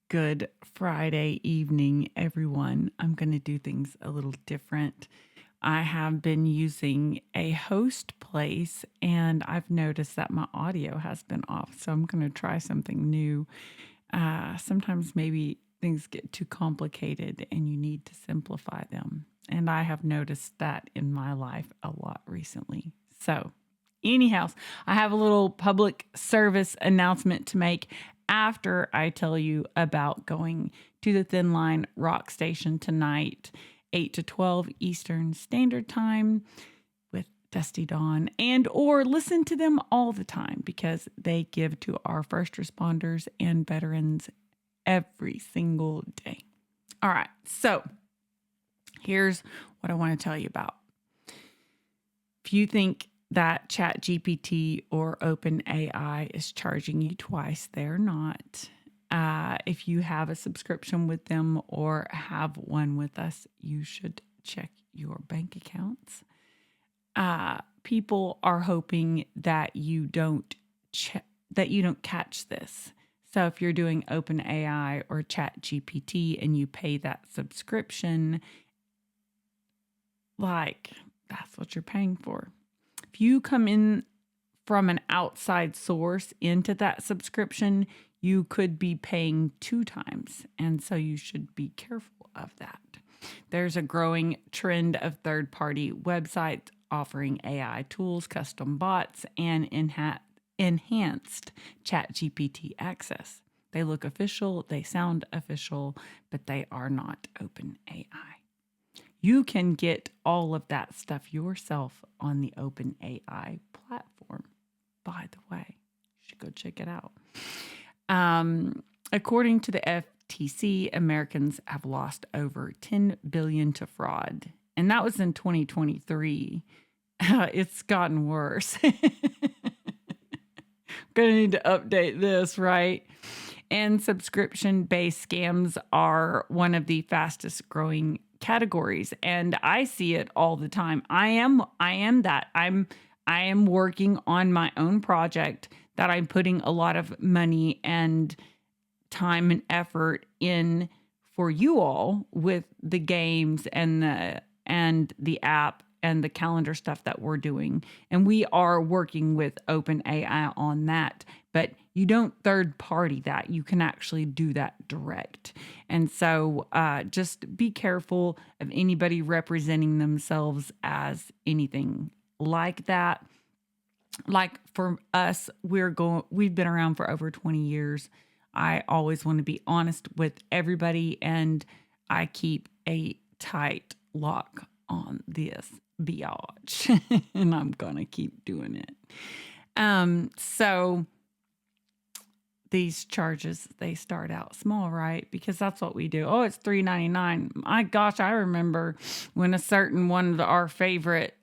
Good Friday evening, everyone. I'm going to do things a little different. I have been using a host place and I've noticed that my audio has been off. So I'm going to try something new. Sometimes maybe things get too complicated and you need to simplify them. And I have noticed that in my life a lot recently. So, anyhow, I have a little public service announcement to make after I tell you about going to the Thin Line Rock Station tonight, 8 to 12 Eastern Standard Time with Dusty Dawn, and or listen to them all the time because they give to our first responders and veterans every single day. All right, so here's what I want to tell you about. If you think that ChatGPT or OpenAI is charging you twice, they're not. If you have a subscription with them or have one with us, you should check your bank accounts. People are hoping that you don't catch this. So if you're doing OpenAI or ChatGPT and you pay that subscription, that's what you're paying for. If you come in from an outside source into that subscription, you could be paying 2 times. And so you should be careful of that. There's a growing trend of third-party websites offering AI tools, custom bots, and enhanced ChatGPT access. They look official, they sound official, but they are not OpenAI. You can get all of that stuff yourself on the OpenAI platform. By the way, you should go check it out. According to the FTC, Americans have lost over $10 billion to fraud. And that was in 2023. It's gotten worse. Gonna need to update this, right? And subscription-based scams are one of the fastest growing categories, and I see it all the time. I am working on my own project that I'm putting a lot of money and time and effort in for you all with the games and the app and the calendar stuff that we're doing. And we are working with OpenAI on that. But you don't third party that. You can actually do that direct. And so just be careful of anybody representing themselves as anything like that. Like for us, we've been around for over 20 years. I always want to be honest with everybody, and I keep a tight lock on this biatch, and I'm gonna keep doing it. So these charges, they start out small, right? Because that's what we do. Oh, it's $3.99. My gosh, I remember when a certain one of our favorite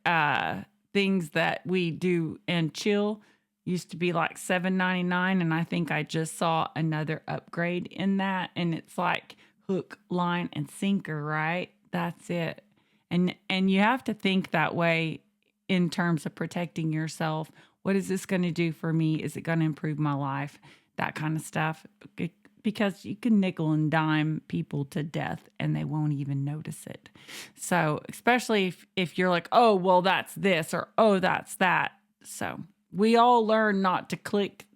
things that we do and chill used to be like $7.99, and I think I just saw another upgrade in that, and it's like hook, line, and sinker, right? That's it. And you have to think that way in terms of protecting yourself. What is this going to do for me? Is it going to improve my life? That kind of stuff. Because you can nickel and dime people to death and they won't even notice it. So especially if you're like, oh, well, that's this, or oh, that's that. So we all learn not to click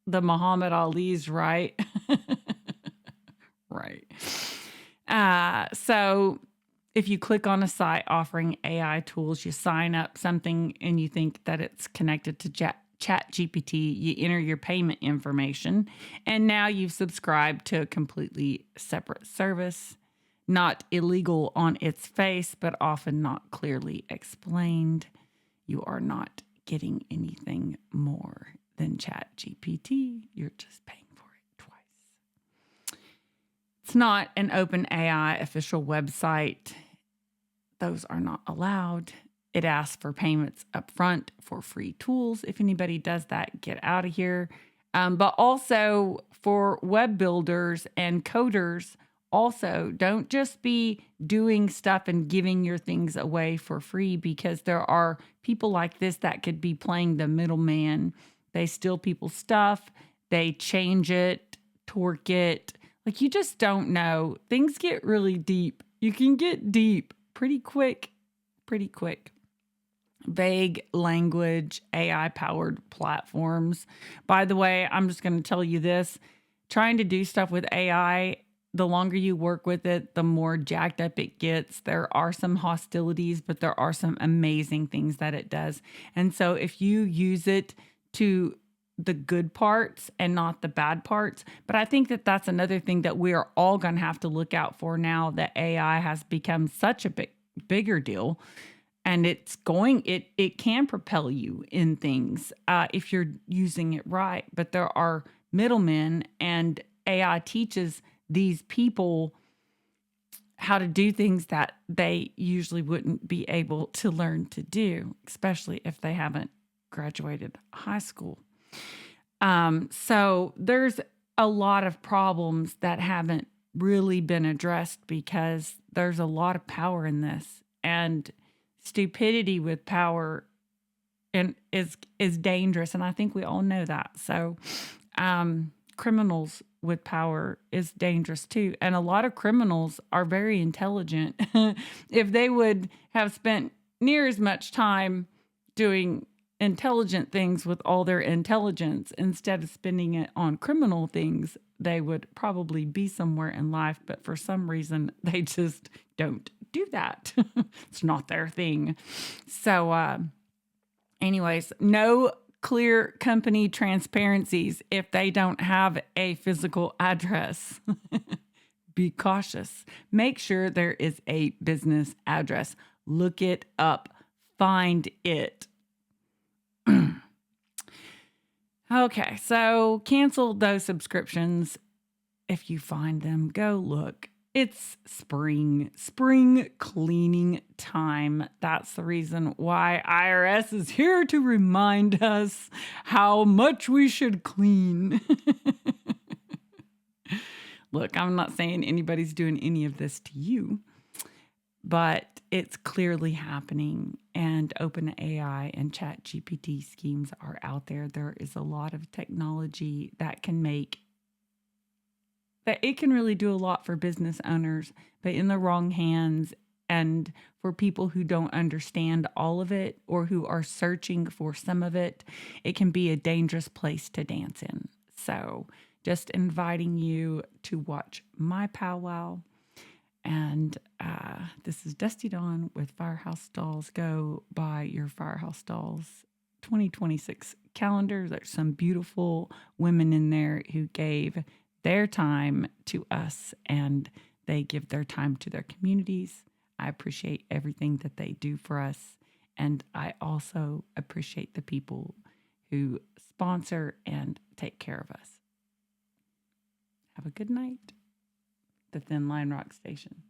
the Muhammad Ali's, right? Right. So if you click on a site offering AI tools, you sign up something and you think that it's connected to ChatGPT, you enter your payment information, and now you've subscribed to a completely separate service, not illegal on its face, but often not clearly explained. You are not getting anything more than ChatGPT. You're just paying for it twice. It's not an OpenAI official website. Those are not allowed. It asks for payments up front for free tools. If anybody does that, get out of here. But also for web builders and coders, also don't just be doing stuff and giving your things away for free, because there are people like this that could be playing the middleman. They steal people's stuff. They change it, torque it, Like, you just don't know. Things get really deep. You can get deep pretty quick, pretty quick. Vague language, AI powered platforms. By the way, I'm just going to tell you this, trying to do stuff with AI, the longer you work with it, the more jacked up it gets. There are some hostilities, but there are some amazing things that it does. And so if you use it to the good parts and not the bad parts, but I think that that's another thing that we are all going to have to look out for now that AI has become such a bigger deal, and it can propel you in things if you're using it right. But there are middlemen, and AI teaches these people how to do things that they usually wouldn't be able to learn to do, especially if they haven't graduated high school. So there's a lot of problems that haven't really been addressed because there's a lot of power in this, and stupidity with power and is dangerous, and I think we all know that. So criminals with power is dangerous too, and a lot of criminals are very intelligent. If they would have spent near as much time doing intelligent things with all their intelligence instead of spending it on criminal things, they would probably be somewhere in life. But for some reason, they just don't do that. It's not their thing. So, anyways, no clear company transparencies if they don't have a physical address. Be cautious. Make sure there is a business address. Look it up. Find it. Okay, so cancel those subscriptions. If you find them, go look. It's spring cleaning time. That's the reason why IRS is here to remind us how much we should clean. Look, I'm not saying anybody's doing any of this to you, but it's clearly happening, and OpenAI and ChatGPT schemes are out there. There is a lot of technology that it can really do a lot for business owners, but in the wrong hands and for people who don't understand all of it or who are searching for some of it, it can be a dangerous place to dance in. So just inviting you to watch my powwow. And this is Dusty Dawn with Firehouse Dolls. Go buy your Firehouse Dolls 2026 calendar. There's some beautiful women in there who gave their time to us, and they give their time to their communities. I appreciate everything that they do for us. And I also appreciate the people who sponsor and take care of us. Have a good night. The Thin Line Rock Station.